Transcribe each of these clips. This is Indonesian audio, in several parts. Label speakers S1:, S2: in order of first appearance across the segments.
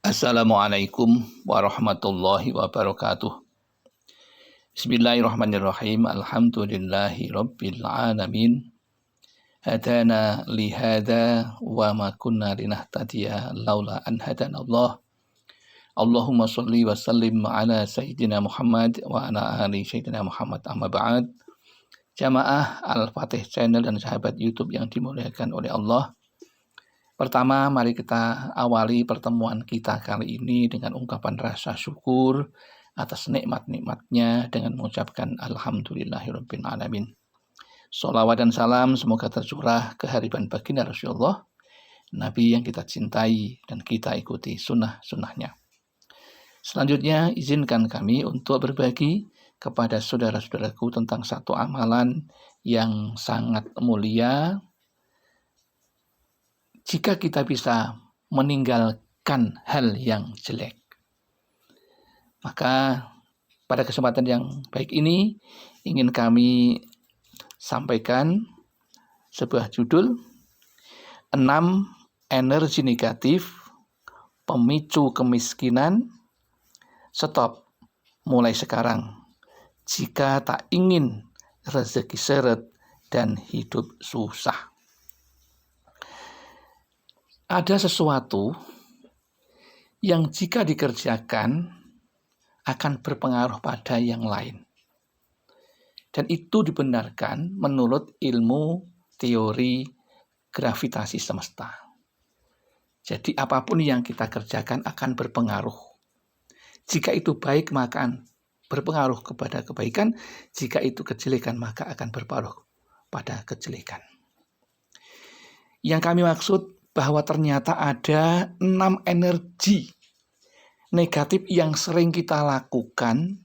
S1: Assalamualaikum warahmatullahi wabarakatuh. Bismillahirrahmanirrahim. Alhamdulillahi rabbil alamin. Hadana lihada wa ma kunna linahtadiya laula an hadana Allah. Allahumma salli wa sallim ala sayyidina Muhammad wa ala ali sayyidina Muhammad, amma ba'd. Jamaah Al-Fatih Channel dan sahabat YouTube yang dimuliakan oleh Allah. Pertama, mari kita awali pertemuan kita kali ini dengan ungkapan rasa syukur atas nikmat-nikmatnya dengan mengucapkan Alhamdulillahirabbil alamin. Sholawat dan salam semoga tercurah kehadiran baginda Rasulullah, Nabi yang kita cintai dan kita ikuti sunnah-sunnahnya. Selanjutnya, izinkan kami untuk berbagi kepada saudara-saudaraku tentang satu amalan yang sangat mulia. Jika kita bisa meninggalkan hal yang jelek, maka pada kesempatan yang baik ini ingin kami sampaikan sebuah judul 6 energi negatif pemicu kemiskinan. Stop mulai sekarang jika tak ingin rezeki seret dan hidup susah. Ada sesuatu yang jika dikerjakan akan berpengaruh pada yang lain. Dan itu dibenarkan menurut ilmu teori gravitasi semesta. Jadi apapun yang kita kerjakan akan berpengaruh. Jika itu baik maka akan berpengaruh kepada kebaikan, jika itu kejelekan maka akan berpengaruh pada kejelekan. Yang kami maksud bahwa ternyata ada 6 energi negatif yang sering kita lakukan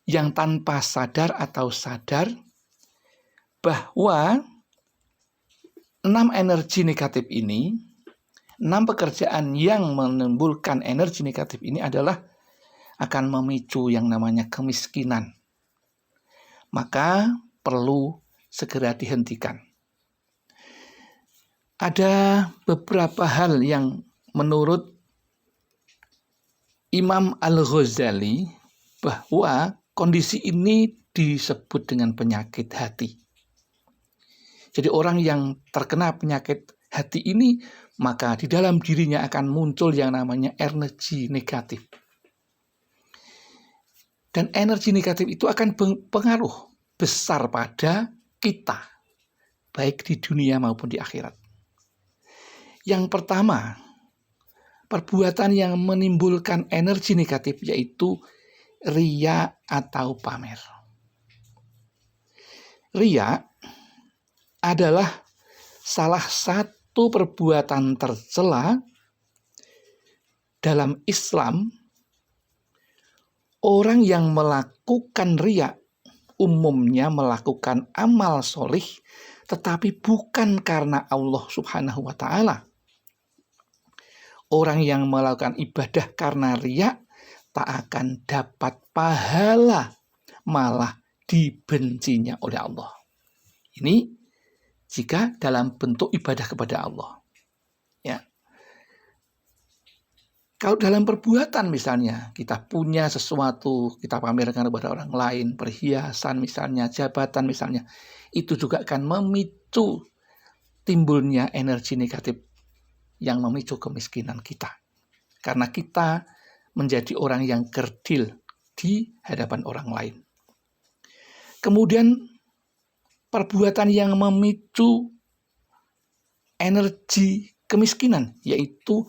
S1: yang tanpa sadar atau sadar, bahwa 6 energi negatif ini, 6 pekerjaan yang menimbulkan energi negatif ini adalah akan memicu yang namanya kemiskinan. Maka perlu segera dihentikan. Ada beberapa hal yang menurut Imam Al-Ghazali bahwa kondisi ini disebut dengan penyakit hati. Jadi orang yang terkena penyakit hati ini, maka di dalam dirinya akan muncul yang namanya energi negatif. Dan energi negatif itu akan berpengaruh besar pada kita, baik di dunia maupun di akhirat. Yang pertama, perbuatan yang menimbulkan energi negatif yaitu riya atau pamer. Riya adalah salah satu perbuatan tercela dalam Islam. Orang yang melakukan riya umumnya melakukan amal solih, tetapi bukan karena Allah Subhanahu wa Ta'ala. Orang yang melakukan ibadah karena riya tak akan dapat pahala, malah dibencinya oleh Allah. Ini jika dalam bentuk ibadah kepada Allah. Ya. Kalau dalam perbuatan misalnya, kita punya sesuatu, kita pamerkan kepada orang lain, perhiasan misalnya, jabatan misalnya, itu juga akan memicu timbulnya energi negatif yang memicu kemiskinan kita. Karena kita menjadi orang yang kerdil di hadapan orang lain. Kemudian perbuatan yang memicu energi kemiskinan yaitu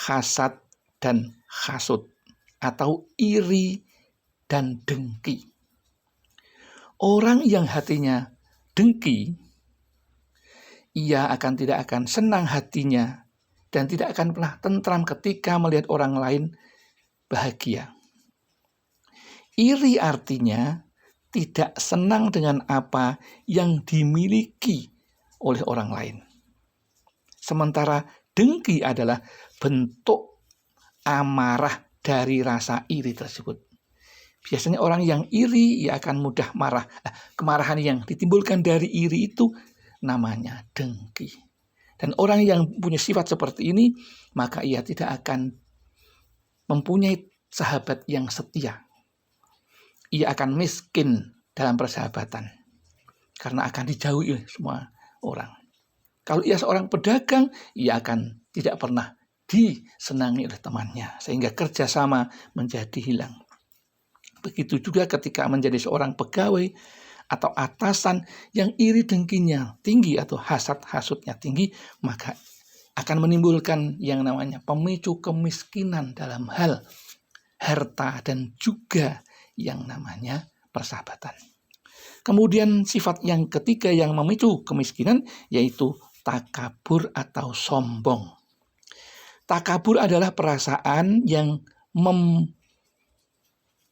S1: hasad dan hasud atau iri dan dengki. Orang yang hatinya dengki, ia tidak akan senang hatinya dan tidak akan pernah tentram ketika melihat orang lain bahagia. Iri artinya tidak senang dengan apa yang dimiliki oleh orang lain. Sementara dengki adalah bentuk amarah dari rasa iri tersebut. Biasanya orang yang iri ia akan mudah marah. Kemarahan yang ditimbulkan dari iri itu namanya dengki. Dan orang yang punya sifat seperti ini, maka ia tidak akan mempunyai sahabat yang setia. Ia akan miskin dalam persahabatan, karena akan dijauhi oleh semua orang. Kalau ia seorang pedagang, ia akan tidak pernah disenangi oleh temannya, sehingga kerjasama menjadi hilang. Begitu juga ketika menjadi seorang pegawai atau atasan yang iri dengkinya tinggi atau hasad-hasutnya tinggi, maka akan menimbulkan yang namanya pemicu kemiskinan dalam hal harta dan juga yang namanya persahabatan. Kemudian sifat yang ketiga yang memicu kemiskinan yaitu takabur atau sombong. Takabur adalah perasaan yang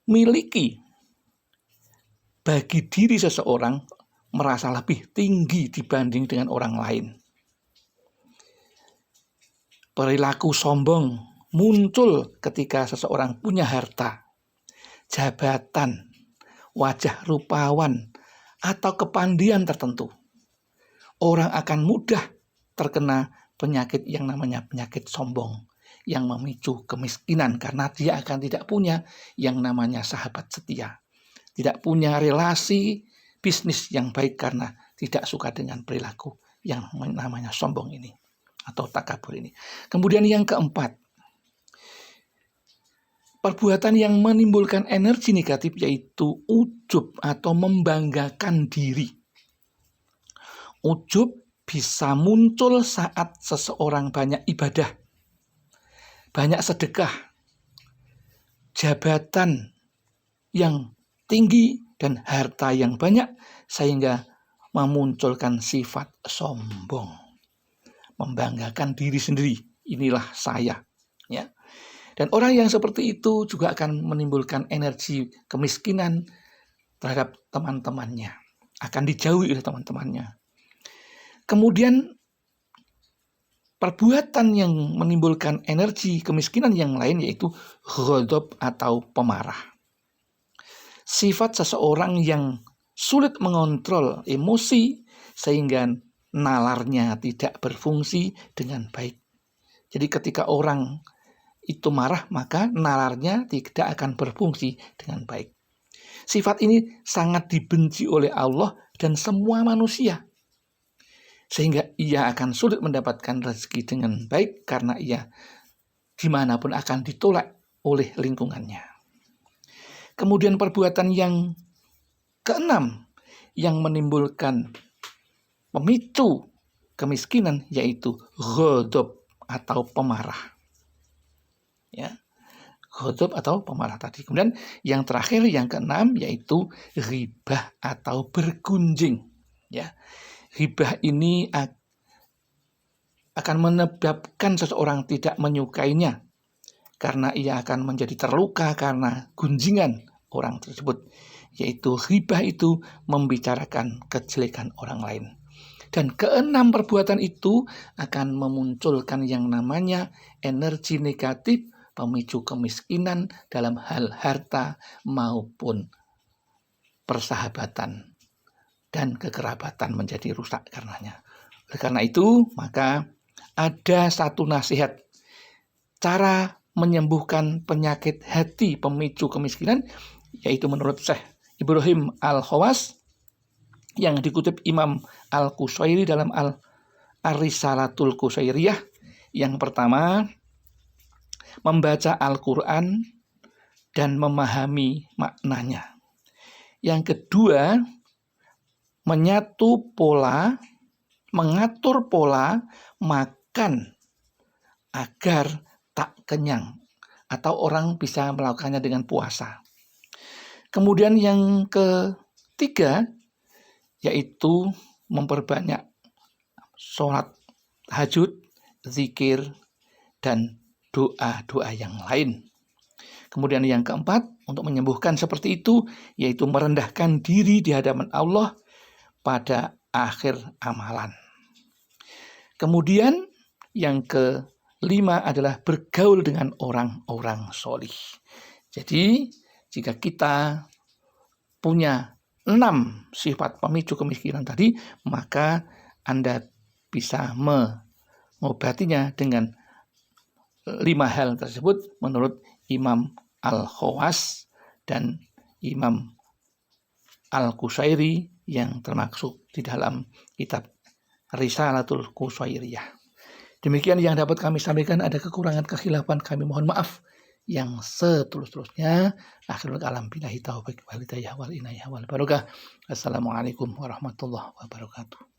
S1: memiliki bagi diri seseorang merasa lebih tinggi dibanding dengan orang lain. Perilaku sombong muncul ketika seseorang punya harta, jabatan, wajah rupawan, atau kepandian tertentu. Orang akan mudah terkena penyakit yang namanya penyakit sombong yang memicu kemiskinan karena dia akan tidak punya yang namanya sahabat setia. Tidak punya relasi bisnis yang baik karena tidak suka dengan perilaku yang namanya sombong ini atau takabur ini. Kemudian yang keempat, perbuatan yang menimbulkan energi negatif yaitu ujub atau membanggakan diri. Ujub bisa muncul saat seseorang banyak ibadah, banyak sedekah, jabatan yang tinggi dan harta yang banyak sehingga memunculkan sifat sombong, membanggakan diri sendiri. Inilah saya, ya. Dan orang yang seperti itu juga akan menimbulkan energi kemiskinan terhadap teman-temannya, akan dijauhi oleh teman-temannya. Kemudian perbuatan yang menimbulkan energi kemiskinan yang lain yaitu ghadab atau pemarah. Sifat seseorang yang sulit mengontrol emosi sehingga nalarnya tidak berfungsi dengan baik. Jadi ketika orang itu marah, maka nalarnya tidak akan berfungsi dengan baik. Sifat ini sangat dibenci oleh Allah dan semua manusia, sehingga ia akan sulit mendapatkan rezeki dengan baik karena ia dimanapun akan ditolak oleh lingkungannya. Kemudian perbuatan yang keenam yang menimbulkan pemicu kemiskinan yaitu ghadab atau pemarah. Ya, ghadab atau pemarah tadi. Kemudian yang terakhir yang keenam yaitu ghibah atau bergunjing. Ya, ghibah ini akan menyebabkan seseorang tidak menyukainya karena ia akan menjadi terluka karena gunjingan orang tersebut, yaitu ghibah itu membicarakan kejelekan orang lain. Dan keenam perbuatan itu akan memunculkan yang namanya energi negatif, pemicu kemiskinan dalam hal harta maupun persahabatan dan kekerabatan menjadi rusak karenanya. Oleh karena itu, maka ada satu nasihat cara menyembuhkan penyakit hati pemicu kemiskinan, yaitu menurut Syekh Ibrahim Al-Khawas yang dikutip Imam Al-Qusairi dalam Ar-Risalatul Qusairiyah. Yang pertama, membaca Al-Quran dan memahami maknanya. Yang kedua, mengatur pola makan agar tak kenyang atau orang bisa melakukannya dengan puasa. Kemudian yang ketiga yaitu memperbanyak sholat tahajud, zikir, dan doa-doa yang lain. Kemudian yang keempat, untuk menyembuhkan seperti itu yaitu merendahkan diri di hadapan Allah pada akhir amalan. Kemudian yang kelima adalah bergaul dengan orang-orang solih. Jadi jika kita punya 6 sifat pemicu kemiskinan tadi, maka Anda bisa mengobatinya dengan 5 hal tersebut menurut Imam Al-Khawas dan Imam Al-Qusairi yang termasuk di dalam kitab Risalatul Qusairiyah. Demikian yang dapat kami sampaikan, ada kekurangan kekhilafan kami mohon maaf yang setulus-tulusnya. Akhirul kalam billahi taufiq wal hidayah wal inayah wal barakah. Assalamualaikum warahmatullahi wabarakatuh.